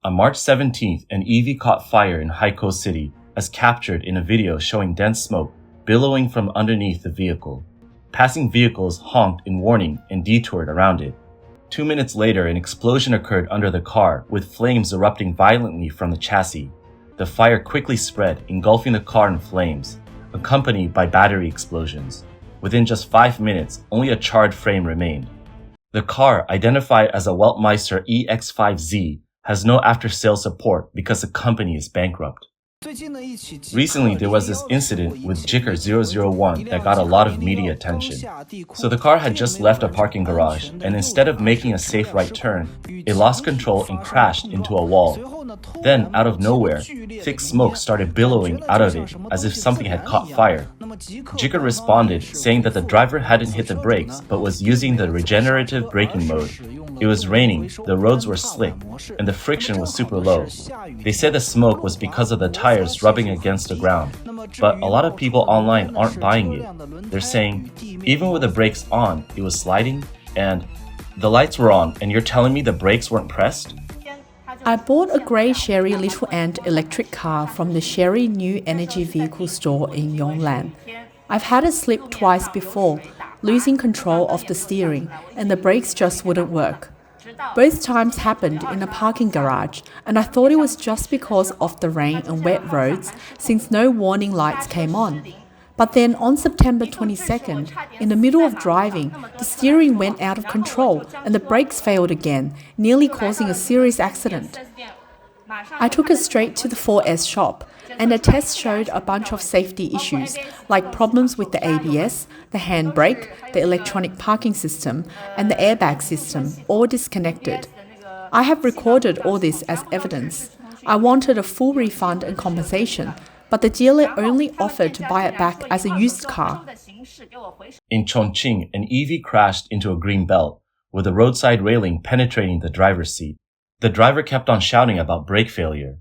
On March 17th, an EV caught fire in Haikou City, as captured in a video showing dense smoke billowing from underneath the vehicle. Passing vehicles honked in warning and detoured around it. 2 minutes later, an explosion occurred under the car, with flames erupting violently from the chassis. The fire quickly spread, engulfing the car in flames, accompanied by battery explosions. Within just 5 minutes, only a charred frame remained. The car, identified as a Weltmeister EX5-Z, has no after-sales support because the company is bankrupt. Recently, there was this incident with Jer001 that got a lot of media attention. So the car had just left a parking garage, and instead of making a safe right turn, it lost control and crashed into a wall. Then, out of nowhere, thick smoke started billowing out of it as if something had caught fire. Jer responded, saying that the driver hadn't hit the brakes but was using the regenerative braking mode. It was raining, the roads were slick, and the friction was super low. They said the smoke was because of the tires rubbing against the ground, but a lot of people online aren't buying it. They're saying, even with the brakes on, it was sliding, and the lights were on, and you're telling me the brakes weren't pressed? I bought a grey Sherry Little Ant electric car from the Sherry New Energy Vehicle store in Yonglan. I've had it slip twice before, losing control of the steering, and the brakes just wouldn't work. Both times happened in a parking garage, and I thought it was just because of the rain and wet roads since no warning lights came on. But then on September 22nd, in the middle of driving, the steering went out of control and the brakes failed again, nearly causing a serious accident. I took it straight to the 4S shop, and a test showed a bunch of safety issues, like problems with the ABS, the handbrake, the electronic parking system, and the airbag system, all disconnected. I have recorded all this as evidence. I wanted a full refund and compensation, but the dealer only offered to buy it back as a used car. In Chongqing, an EV crashed into a green belt, with a roadside railing penetrating the driver's seat. The driver kept on shouting about brake failure.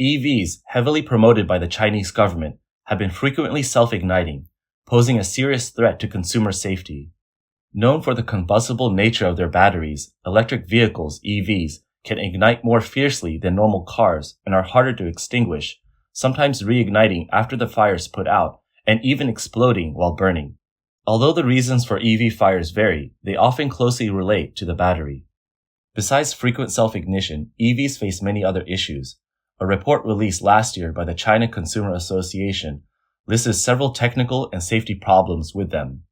EVs, heavily promoted by the Chinese government, have been frequently self-igniting, posing a serious threat to consumer safety. Known for the combustible nature of their batteries, electric vehicles, EVs, can ignite more fiercely than normal cars and are harder to extinguish, sometimes reigniting after the fire is put out and even exploding while burning. Although the reasons for EV fires vary, they often closely relate to the battery. Besides frequent self-ignition, EVs face many other issues. A report released last year by the China Consumer Association listed several technical and safety problems with them.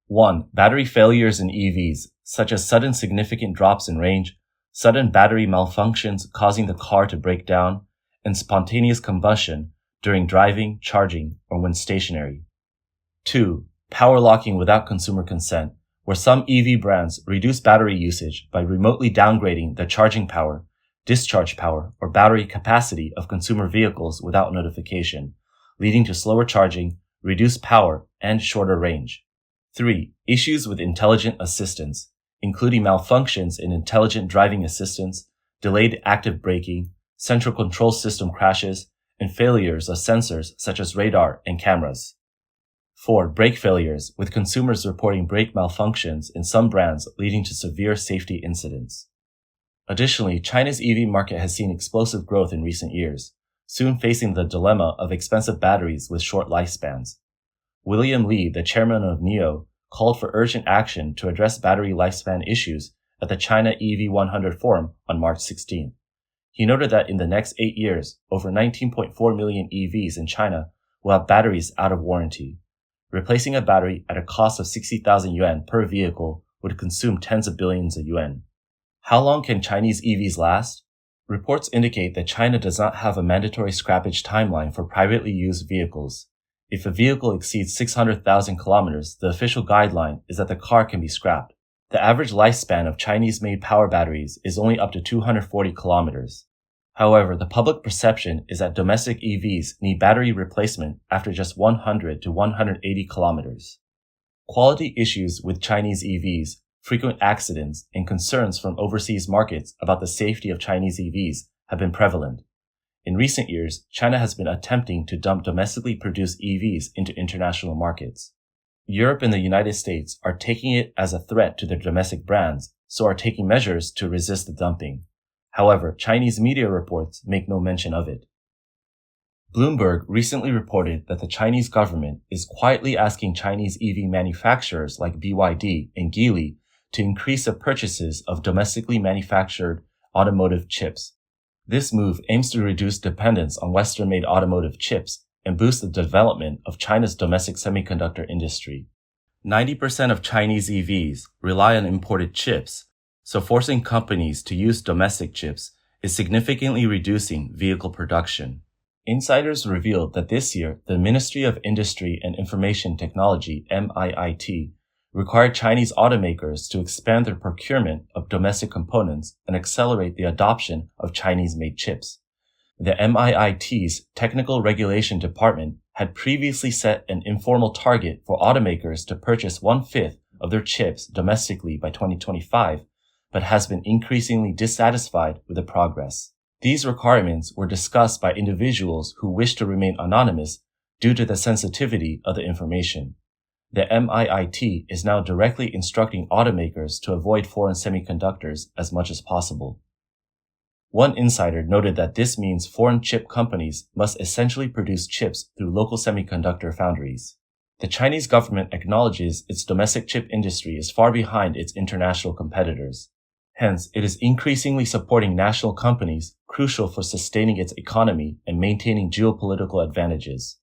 1. Battery failures in EVs, such as sudden significant drops in range, sudden battery malfunctions causing the car to break down, and spontaneous combustion during driving, charging, or when stationary. 2. Power locking without consumer consent, where some EV brands reduce battery usage by remotely downgrading the charging power, discharge power, or battery capacity of consumer vehicles without notification, leading to slower charging, reduced power, and shorter range. 3. Issues with intelligent assistance, including malfunctions in intelligent driving assistance, delayed active braking, central control system crashes, and failures of sensors such as radar and cameras. 4. Brake failures, with consumers reporting brake malfunctions in some brands leading to severe safety incidents. Additionally, China's EV market has seen explosive growth in recent years, soon facing the dilemma of expensive batteries with short lifespans. William Li, the chairman of NIO, called for urgent action to address battery lifespan issues at the China EV 100 Forum on March 16. He noted that in the next 8 years, over 19.4 million EVs in China will have batteries out of warranty. Replacing a battery at a cost of 60,000 yuan per vehicle would consume tens of billions of yuan. How long can Chinese EVs last? Reports indicate that China does not have a mandatory scrappage timeline for privately used vehicles. If a vehicle exceeds 600,000 kilometers, the official guideline is that the car can be scrapped. The average lifespan of Chinese-made power batteries is only up to 240 kilometers. However, the public perception is that domestic EVs need battery replacement after just 100 to 180 kilometers. Quality issues with Chinese EVs, frequent accidents, and concerns from overseas markets about the safety of Chinese EVs have been prevalent. In recent years, China has been attempting to dump domestically produced EVs into international markets. Europe and the United States are taking it as a threat to their domestic brands, so are taking measures to resist the dumping. However, Chinese media reports make no mention of it. Bloomberg recently reported that the Chinese government is quietly asking Chinese EV manufacturers like BYD and Geely to increase the purchases of domestically manufactured automotive chips. This move aims to reduce dependence on Western-made automotive chips and boost the development of China's domestic semiconductor industry. 90% of Chinese EVs rely on imported chips, so forcing companies to use domestic chips is significantly reducing vehicle production. Insiders revealed that this year, the Ministry of Industry and Information Technology, MIIT, required Chinese automakers to expand their procurement of domestic components and accelerate the adoption of Chinese-made chips. The MIIT's Technical Regulation Department had previously set an informal target for automakers to purchase 1/5 of their chips domestically by 2025, but has been increasingly dissatisfied with the progress. These requirements were discussed by individuals who wish to remain anonymous due to the sensitivity of the information. The MIIT is now directly instructing automakers to avoid foreign semiconductors as much as possible. One insider noted that this means foreign chip companies must essentially produce chips through local semiconductor foundries. The Chinese government acknowledges its domestic chip industry is far behind its international competitors. Hence, it is increasingly supporting national companies crucial for sustaining its economy and maintaining geopolitical advantages.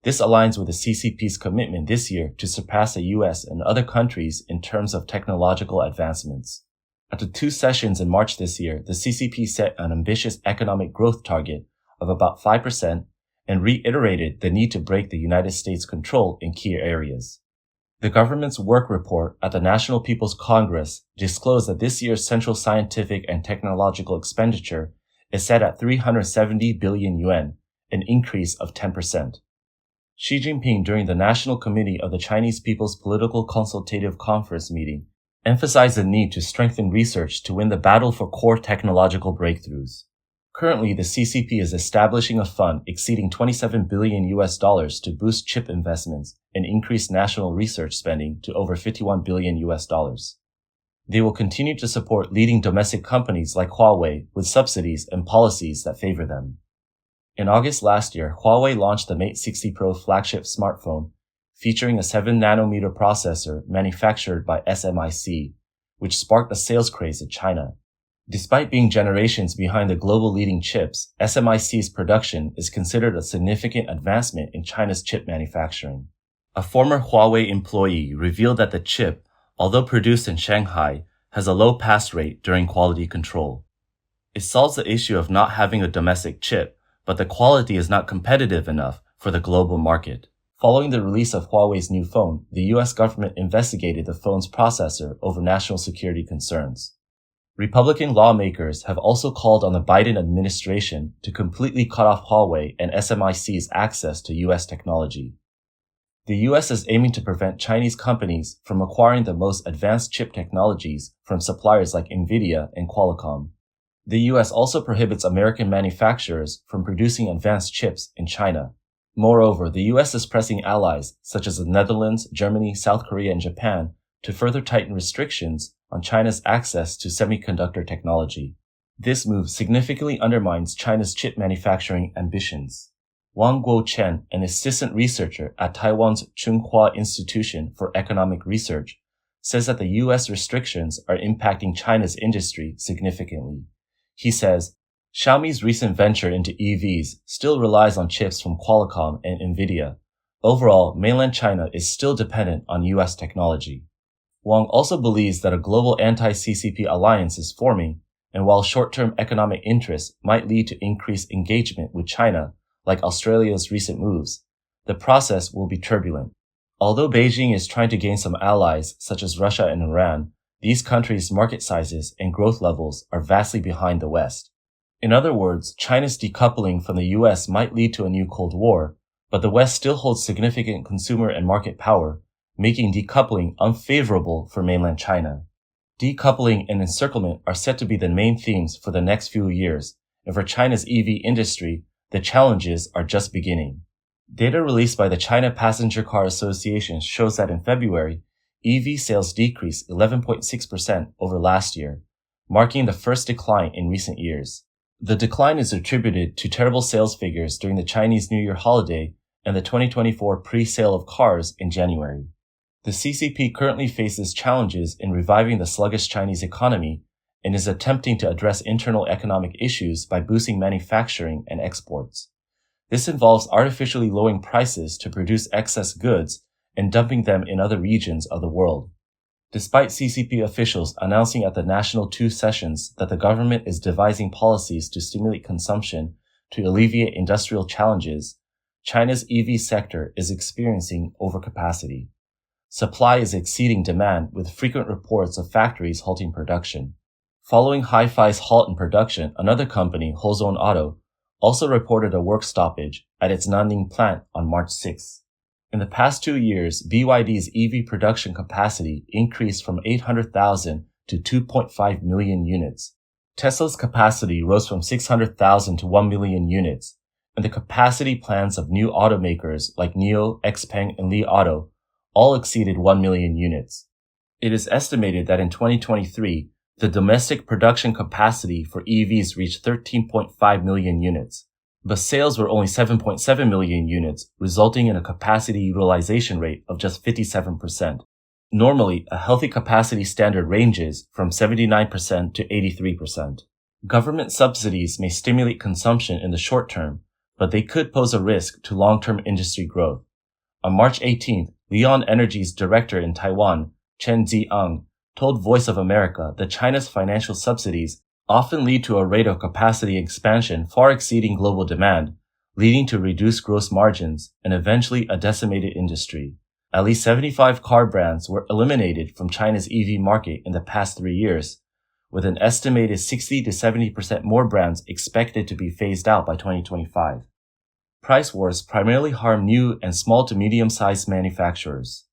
This aligns with the CCP's commitment this year to surpass the US and other countries in terms of technological advancements. At the 2 sessions in March this year, the CCP set an ambitious economic growth target of about 5% and reiterated the need to break the United States' control in key areas. The government's work report at the National People's Congress disclosed that this year's central scientific and technological expenditure is set at 370 billion yuan, an increase of 10%. Xi Jinping, during the National Committee of the Chinese People's Political Consultative Conference meeting, emphasized the need to strengthen research to win the battle for core technological breakthroughs. Currently, the CCP is establishing a fund exceeding $27 billion to boost chip investments and increase national research spending to over $51 billion. They will continue to support leading domestic companies like Huawei with subsidies and policies that favor them. In August last year, Huawei launched the Mate 60 Pro flagship smartphone featuring a 7nm processor manufactured by SMIC, which sparked a sales craze in China. Despite being generations behind the global leading chips, SMIC's production is considered a significant advancement in China's chip manufacturing. A former Huawei employee revealed that the chip, although produced in Shanghai, has a low pass rate during quality control. It solves the issue of not having a domestic chip, but the quality is not competitive enough for the global market. Following the release of Huawei's new phone, the US government investigated the phone's processor over national security concerns. Republican lawmakers have also called on the Biden administration to completely cut off Huawei and SMIC's access to US technology. The US is aiming to prevent Chinese companies from acquiring the most advanced chip technologies from suppliers like Nvidia and Qualcomm. The US also prohibits American manufacturers from producing advanced chips in China. Moreover, the US is pressing allies such as the Netherlands, Germany, South Korea, and Japan to further tighten restrictions on China's access to semiconductor technology. This move significantly undermines China's chip manufacturing ambitions. Wang Guochen, an assistant researcher at Taiwan's Tsinghua Institution for Economic Research, says that the US restrictions are impacting China's industry significantly. He says, Xiaomi's recent venture into EVs still relies on chips from Qualcomm and Nvidia. Overall, mainland China is still dependent on US technology. Wang also believes that a global anti-CCP alliance is forming, and while short-term economic interests might lead to increased engagement with China, like Australia's recent moves, the process will be turbulent. Although Beijing is trying to gain some allies, such as Russia and Iran, these countries' market sizes and growth levels are vastly behind the West. In other words, China's decoupling from the US might lead to a new Cold War, but the West still holds significant consumer and market power, making decoupling unfavorable for mainland China. Decoupling and encirclement are set to be the main themes for the next few years, and for China's EV industry, the challenges are just beginning. Data released by the China Passenger Car Association shows that in February, EV sales decreased 11.6% over last year, marking the first decline in recent years. The decline is attributed to terrible sales figures during the Chinese New Year holiday and the 2024 pre-sale of cars in January. The CCP currently faces challenges in reviving the sluggish Chinese economy and is attempting to address internal economic issues by boosting manufacturing and exports. This involves artificially lowering prices to produce excess goods and dumping them in other regions of the world. Despite CCP officials announcing at the National 2 sessions that the government is devising policies to stimulate consumption to alleviate industrial challenges, China's EV sector is experiencing overcapacity. Supply is exceeding demand with frequent reports of factories halting production. Following Hi-Fi's halt in production, another company, Hozon Auto, also reported a work stoppage at its Nanning plant on March 6. In the past 2 years, BYD's EV production capacity increased from 800,000 to 2.5 million units. Tesla's capacity rose from 600,000 to 1 million units, and the capacity plans of new automakers like NIO, XPeng, and Li Auto all exceeded 1 million units. It is estimated that in 2023, the domestic production capacity for EVs reached 13.5 million units, but sales were only 7.7 million units, resulting in a capacity utilization rate of just 57%. Normally, a healthy capacity standard ranges from 79% to 83%. Government subsidies may stimulate consumption in the short term, but they could pose a risk to long-term industry growth. On March 18th, Leon Energy's director in Taiwan, Chen Ziang, told Voice of America that China's financial subsidies often lead to a rate of capacity expansion far exceeding global demand, leading to reduced gross margins and eventually a decimated industry. At least 75 car brands were eliminated from China's EV market in the past 3 years, with an estimated 60 to 70% more brands expected to be phased out by 2025. Price wars primarily harm new and small to medium-sized manufacturers.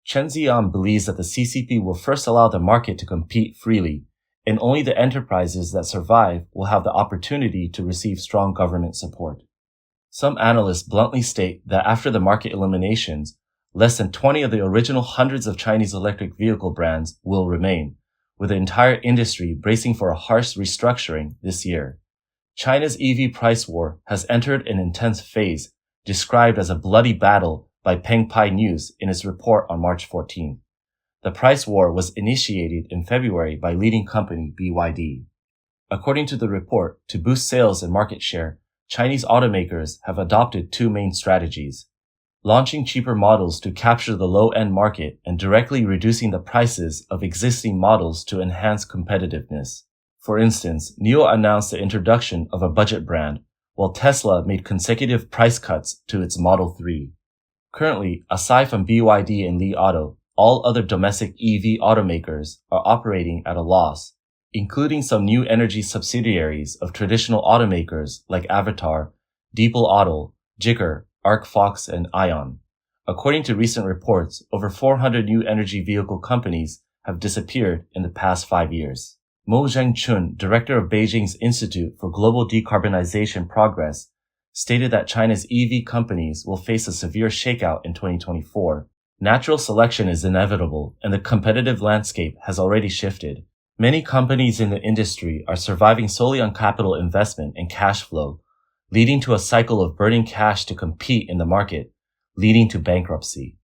Chen Ziang believes that the CCP will first allow the market to compete freely, and only the enterprises that survive will have the opportunity to receive strong government support. Some analysts bluntly state that after the market eliminations, less than 20 of the original hundreds of Chinese electric vehicle brands will remain, with the entire industry bracing for a harsh restructuring this year. China's EV price war has entered an intense phase, described as a bloody battle by Peng Pai News in its report on March 14. The price war was initiated in February by leading company BYD. According to the report, to boost sales and market share, Chinese automakers have adopted two main strategies: launching cheaper models to capture the low-end market and directly reducing the prices of existing models to enhance competitiveness. For instance, NIO announced the introduction of a budget brand, while Tesla made consecutive price cuts to its Model 3. Currently, aside from BYD and Li Auto, all other domestic EV automakers are operating at a loss, including some new energy subsidiaries of traditional automakers like Avatar, Deepal Auto, Jicker, ArcFox, and Ion. According to recent reports, over 400 new energy vehicle companies have disappeared in the past 5 years. Mo Zhengchun, director of Beijing's Institute for Global Decarbonization Progress, stated that China's EV companies will face a severe shakeout in 2024. Natural selection is inevitable, and the competitive landscape has already shifted. Many companies in the industry are surviving solely on capital investment and cash flow, leading to a cycle of burning cash to compete in the market, leading to bankruptcy.